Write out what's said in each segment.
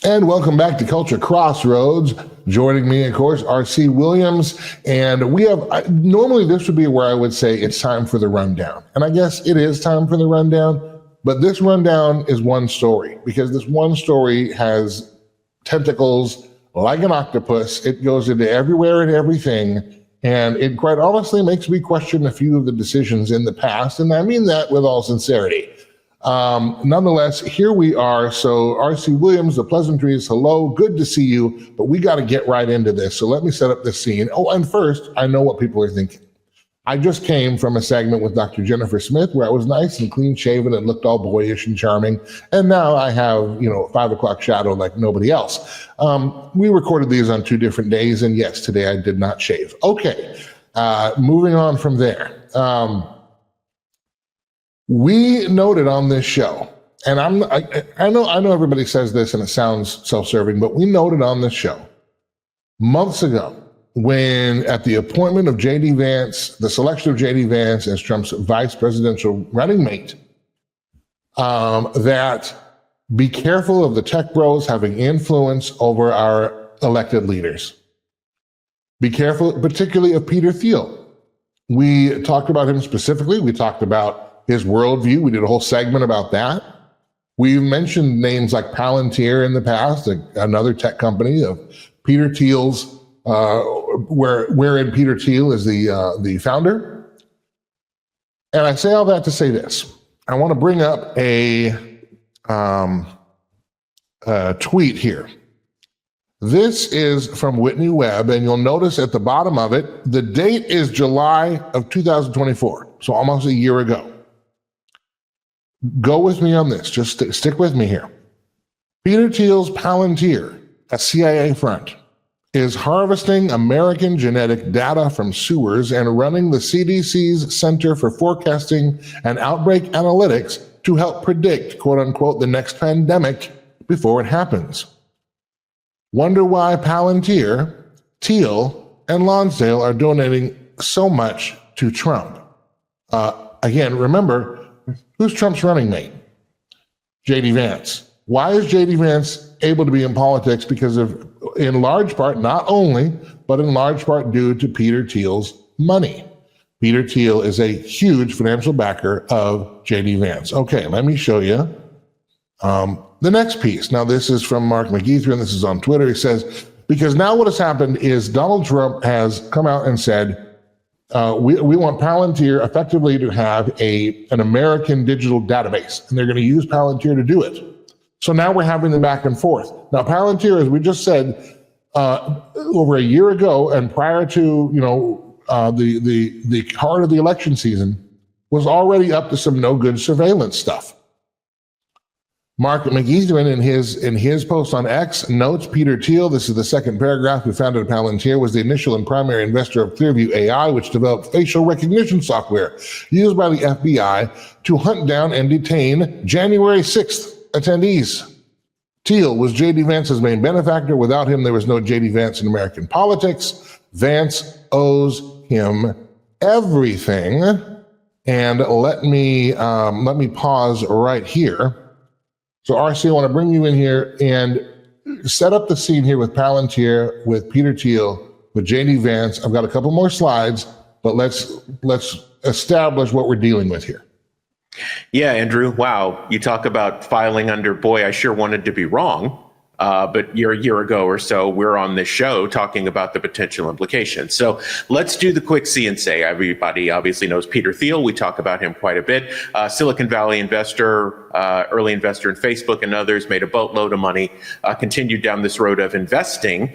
And welcome back to Culture Crossroads. Joining me, of course, R.C. Williams. And we have, normally this would be where I would say it's time for the rundown. And I guess it is time for the rundown, but this rundown is one story because this one story has tentacles like an octopus. It goes into everywhere and everything. And it quite honestly makes me question a few of the decisions in the past. And I mean that with all sincerity. Nonetheless, here we are. So R.C. Williams, the pleasantries, hello, good to see you, but we got to get right into this. So let me set up this scene. Oh, and first, I know what people are thinking. I just came from a segment with Dr. Jennifer Smith where I was nice and clean shaven and looked all boyish and charming. And now I have, 5 o'clock shadow like nobody else. We recorded these on 2 different days. And yes, today I did not shave. Okay. Moving on from there. We noted on this show, and I know everybody says this and it sounds self-serving, but we noted on this show months ago when at the appointment of J.D. Vance, the selection of J.D. Vance as Trump's vice presidential running mate, that be careful of the tech bros having influence over our elected leaders. Be careful, particularly of Peter Thiel. We talked about him specifically. We talked about his worldview. We did a whole segment about that. We've mentioned names like Palantir in the past, another tech company of Peter Thiel's, wherein Peter Thiel is the founder. And I say all that to say this. I want to bring up a tweet here. This is from Whitney Webb, and you'll notice at the bottom of it, the date is July of 2024, so almost a year ago. Go with me on this. Just stick with me here. Peter Thiel's Palantir, a CIA front, is harvesting American genetic data from sewers and running the CDC's Center for Forecasting and Outbreak Analytics to help predict, quote unquote, the next pandemic before it happens. Wonder why Palantir, Thiel, and Lonsdale are donating so much to Trump. Again, remember, who's Trump's running mate? J.D. Vance. Why is J.D. Vance able to be in politics? Because of, in large part, not only, but in large part due to Peter Thiel's money. Peter Thiel is a huge financial backer of J.D. Vance. Okay, let me show you the next piece. Now, this is from Mark McGeether, and this is on Twitter. He says, because now what has happened is Donald Trump has come out and said, we want Palantir effectively to have an American digital database, and they're going to use Palantir to do it. So now we're having the back and forth. Now, Palantir, as we just said, over a year ago and prior to the heart of the election season, was already up to some no good surveillance stuff. Mark McGeether in his post on X notes Peter Thiel, this is the second paragraph, who founded Palantir, was the initial and primary investor of Clearview AI, which developed facial recognition software used by the FBI to hunt down and detain January 6th attendees. Thiel was J.D. Vance's main benefactor. Without him, there was no J.D. Vance in American politics. Vance owes him everything. And let me pause right here. So, RC, I want to bring you in here and set up the scene here with Palantir, with Peter Thiel, with J.D. Vance. I've got a couple more slides, but let's establish what we're dealing with here. Yeah, Andrew, wow. You talk about filing under, boy, I sure wanted to be wrong. But a year ago or so, we're on this show talking about the potential implications. So let's do the quick see and say. Everybody obviously knows Peter Thiel. We talk about him quite a bit. Silicon Valley investor, early investor in Facebook and others, made a boatload of money, continued down this road of investing,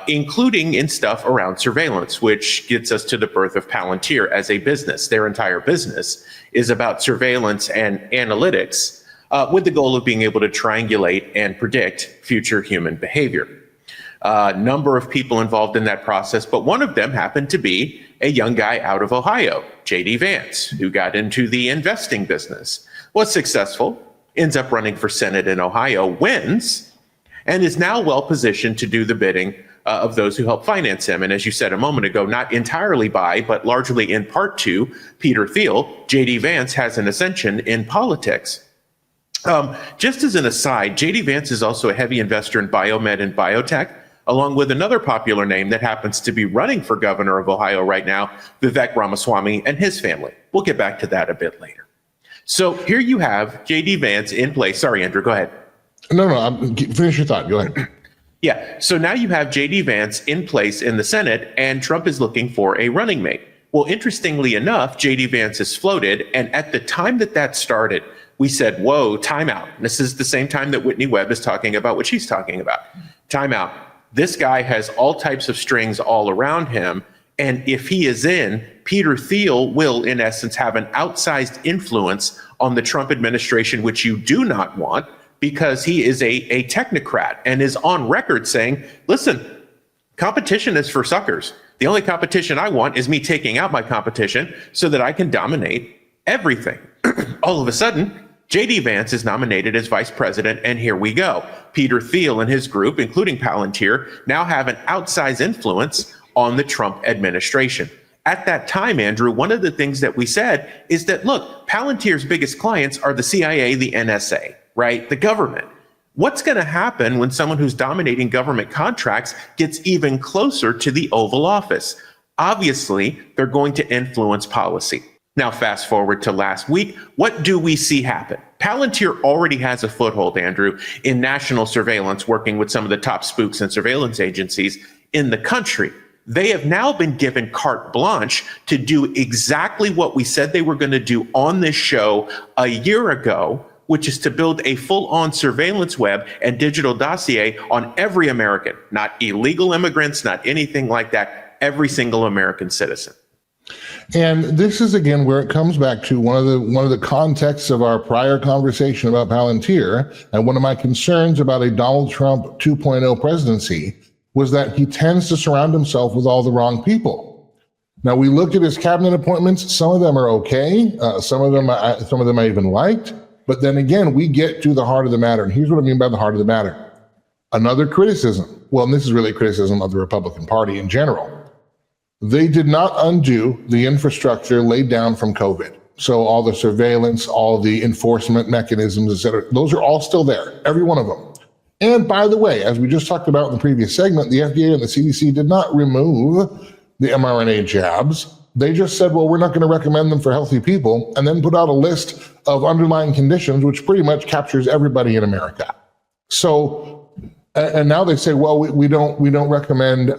including in stuff around surveillance, which gets us to the birth of Palantir as a business. Their entire business is about surveillance and analytics, with the goal of being able to triangulate and predict future human behavior. Number of people involved in that process, but one of them happened to be a young guy out of Ohio, J.D. Vance, who got into the investing business, was successful, ends up running for Senate in Ohio, wins, and is now well positioned to do the bidding of those who help finance him. And as you said a moment ago, not entirely by, but largely in part to Peter Thiel, J.D. Vance has an ascension in politics. Just as an aside, JD Vance is also a heavy investor in biomed and biotech, along with another popular name that happens to be running for governor of Ohio right now, Vivek Ramaswamy and his family. We'll get back to that a bit later. So here you have JD Vance in place. Sorry, Andrew, go ahead. No, finish your thought. Go ahead. Yeah, so now you have JD Vance in place in the Senate, and Trump is looking for a running mate. Well, interestingly enough, JD Vance is floated, and at the time that started, we said, whoa, timeout. This is the same time that Whitney Webb is talking about what she's talking about. Timeout. This guy has all types of strings all around him, and if he is in, Peter Thiel will, in essence, have an outsized influence on the Trump administration, which you do not want, because he is a technocrat and is on record saying, listen, competition is for suckers. The only competition I want is me taking out my competition so that I can dominate everything. All of a sudden, JD Vance is nominated as vice president, and here we go. Peter Thiel and his group, including Palantir, now have an outsized influence on the Trump administration. At that time, Andrew, one of the things that we said is that, look, Palantir's biggest clients are the CIA, the NSA, right? The government. What's going to happen when someone who's dominating government contracts gets even closer to the Oval Office? Obviously, they're going to influence policy. Now, fast forward to last week, what do we see happen? Palantir already has a foothold, Andrew, in national surveillance, working with some of the top spooks and surveillance agencies in the country. They have now been given carte blanche to do exactly what we said they were going to do on this show a year ago, which is to build a full-on surveillance web and digital dossier on every American, not illegal immigrants, not anything like that, every single American citizen. And this is, again, where it comes back to one of the contexts of our prior conversation about Palantir, and one of my concerns about a Donald Trump 2.0 presidency was that he tends to surround himself with all the wrong people. Now, we looked at his cabinet appointments. Some of them are okay. Some of them I even liked. But then again, we get to the heart of the matter. And here's what I mean by the heart of the matter. Another criticism. Well, and this is really a criticism of the Republican Party in general. They did not undo the infrastructure laid down from COVID. So all the surveillance, all the enforcement mechanisms, et cetera, those are all still there, every one of them. And by the way, as we just talked about in the previous segment, the FDA and the CDC did not remove the mRNA jabs. They just said, well, we're not going to recommend them for healthy people, and then put out a list of underlying conditions, which pretty much captures everybody in America. So, and now they say, well, we don't recommend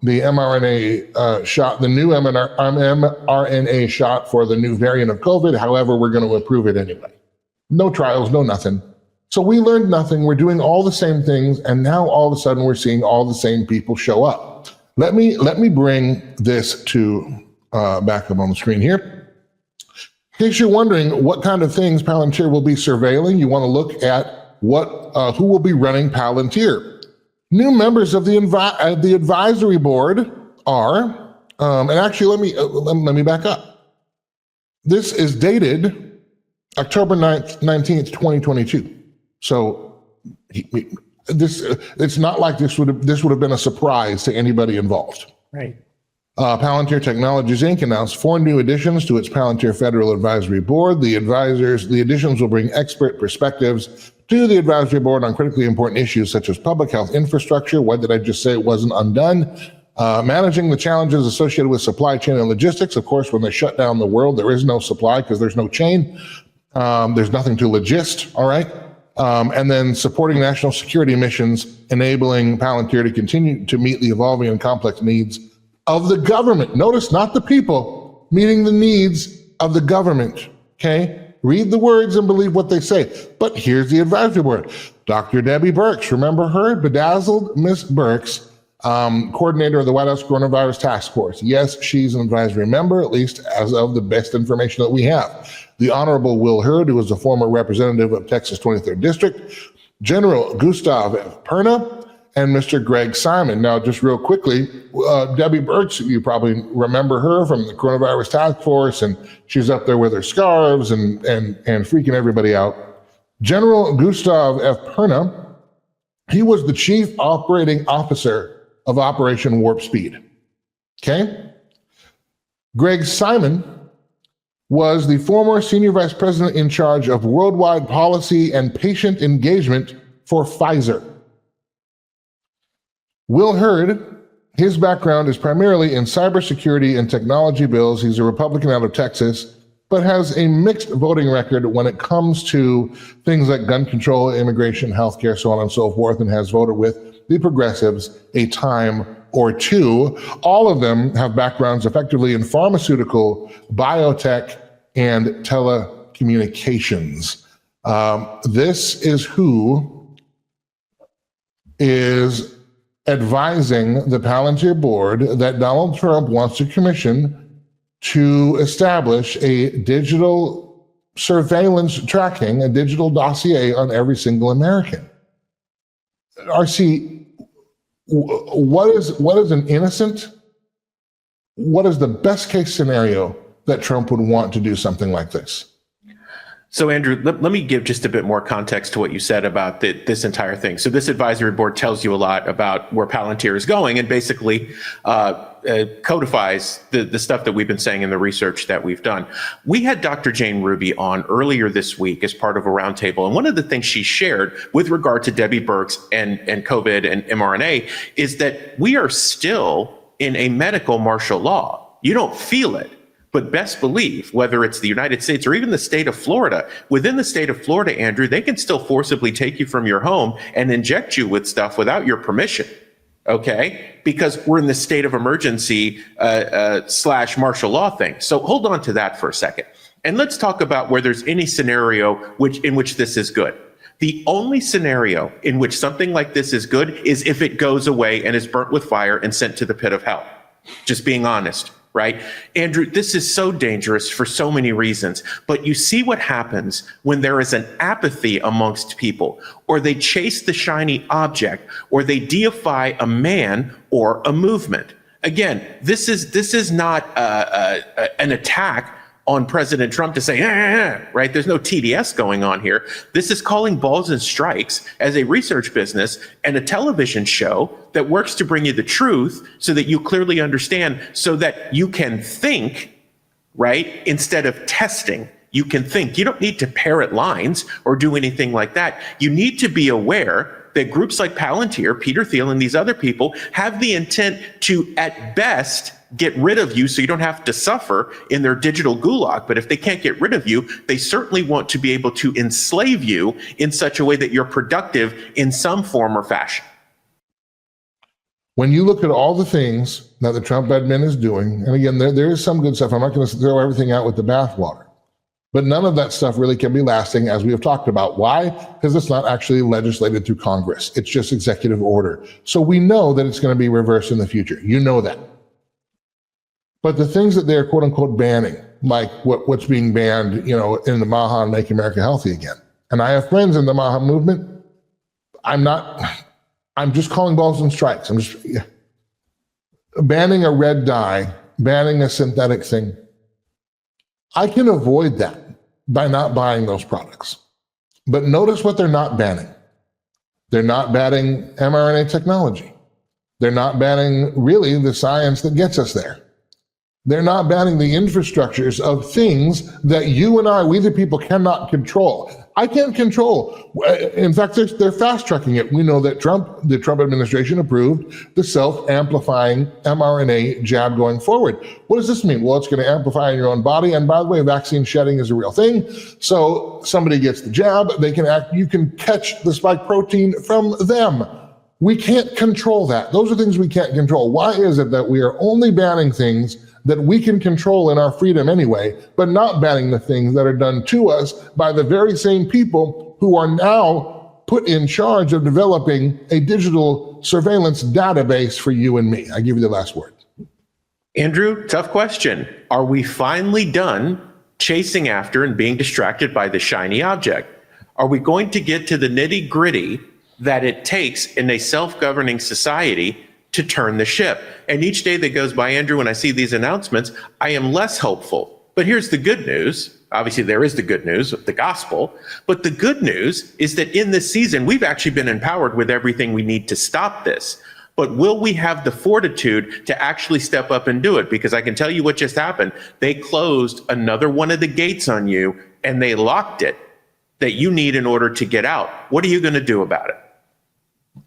the mRNA shot, the new mRNA shot for the new variant of COVID. However, we're going to approve it anyway. No trials, no nothing. So we learned nothing. We're doing all the same things, and now all of a sudden we're seeing all the same people show up. Let me bring this to back up on the screen here. In case you're wondering what kind of things Palantir will be surveilling, you want to look at who will be running Palantir. New members of the advisory board are, and actually let me back up. This is dated October 19th, 2022. So it's not like this would have been a surprise to anybody involved. Right. Palantir Technologies Inc. announced 4 new additions to its Palantir Federal Advisory Board. The additions will bring expert perspectives to the advisory board on critically important issues such as public health infrastructure. Why did I just say it wasn't undone? Managing the challenges associated with supply chain and logistics. Of course, when they shut down the world, there is no supply because there's no chain. There's nothing to logist, all right? And then supporting national security missions, enabling Palantir to continue to meet the evolving and complex needs of the government. Notice, not the people, meeting the needs of the government, okay? Read the words and believe what they say. But here's the advisory board. Dr. Debbie Birx, remember her? Bedazzled Miss Birx, coordinator of the White House Coronavirus Task Force. Yes, she's an advisory member, at least as of the best information that we have. The Honorable Will Hurd, who was a former representative of Texas 23rd District, General Gustav F. Perna, and Mr. Greg Simon. Now, just real quickly, Debbie Birx, you probably remember her from the Coronavirus Task Force, and she's up there with her scarves and freaking everybody out. General Gustav F. Perna, he was the Chief Operating Officer of Operation Warp Speed, okay? Greg Simon was the former senior vice president in charge of worldwide policy and patient engagement for Pfizer. Will Hurd, his background is primarily in cybersecurity and technology bills. He's a Republican out of Texas, but has a mixed voting record when it comes to things like gun control, immigration, healthcare, so on and so forth, and has voted with the progressives a time or two. All of them have backgrounds effectively in pharmaceutical, biotech, and telecommunications. This is who is advising the Palantir board that Donald Trump wants to commission to establish a digital surveillance tracking, a digital dossier on every single American. RC, what is an innocent, what is the best case scenario that Trump would want to do something like this? So, Andrew, let me give just a bit more context to what you said about this entire thing. So this advisory board tells you a lot about where Palantir is going and basically codifies the stuff that we've been saying in the research that we've done. We had Dr. Jane Ruby on earlier this week as part of a roundtable. And one of the things she shared with regard to Debbie Birx and COVID and mRNA is that we are still in a medical martial law. You don't feel it. But best believe, whether it's the United States or even the state of Florida, within the state of Florida, Andrew, they can still forcibly take you from your home and inject you with stuff without your permission, okay? Because we're in the state of emergency slash martial law thing. So hold on to that for a second. And let's talk about where there's any scenario in which this is good. The only scenario in which something like this is good is if it goes away and is burnt with fire and sent to the pit of hell. Just being honest. Right? Andrew, this is so dangerous for so many reasons, but you see what happens when there is an apathy amongst people, or they chase the shiny object, or they deify a man or a movement. Again, this is not an attack on President Trump to say, right? There's no TDS going on here. This is calling balls and strikes as a research business and a television show that works to bring you the truth so that you clearly understand, so that you can think, right? Instead of testing, you can think. You don't need to parrot lines or do anything like that. You need to be aware that groups like Palantir, Peter Thiel, and these other people have the intent to, at best, get rid of you so you don't have to suffer in their digital gulag. But if they can't get rid of you, they certainly want to be able to enslave you in such a way that you're productive in some form or fashion. When you look at all the things that the Trump admin is doing, and again, there is some good stuff. I'm not going to throw everything out with the bathwater, but none of that stuff really can be lasting, as we have talked about. Why? Because it's not actually legislated through Congress. It's just executive order. So we know that it's going to be reversed in the future. You know that. But the things that they're quote unquote banning, like what's being banned, in the MAHA and Make America Healthy Again. And I have friends in the MAHA movement. I'm just calling balls and strikes. I'm just banning a red dye, banning a synthetic thing. I can avoid that by not buying those products. But notice what they're not banning. They're not banning mRNA technology. They're not banning really the science that gets us there. They're not banning the infrastructures of things that you and I, we the people, cannot control. I can't control. In fact, they're fast-tracking it. We know that the Trump administration approved the self-amplifying mRNA jab going forward. What does this mean? Well, it's going to amplify in your own body. And by the way, vaccine shedding is a real thing. So somebody gets the jab, you can catch the spike protein from them. We can't control that. Those are things we can't control. Why is it that we are only banning things that we can control in our freedom anyway, but not banning the things that are done to us by the very same people who are now put in charge of developing a digital surveillance database for you and me? I give you the last word. Andrew, tough question. Are we finally done chasing after and being distracted by the shiny object? Are we going to get to the nitty-gritty that it takes in a self-governing society to turn the ship? And each day that goes by, Andrew, when I see these announcements, I am less hopeful. But here's the good news. Obviously, there is the good news of the gospel. But the good news is that in this season, we've actually been empowered with everything we need to stop this. but will we have the fortitude to actually step up and do it? Because I can tell you what just happened. They closed another one of the gates on you and they locked it that you need in order to get out. What are you going to do about it?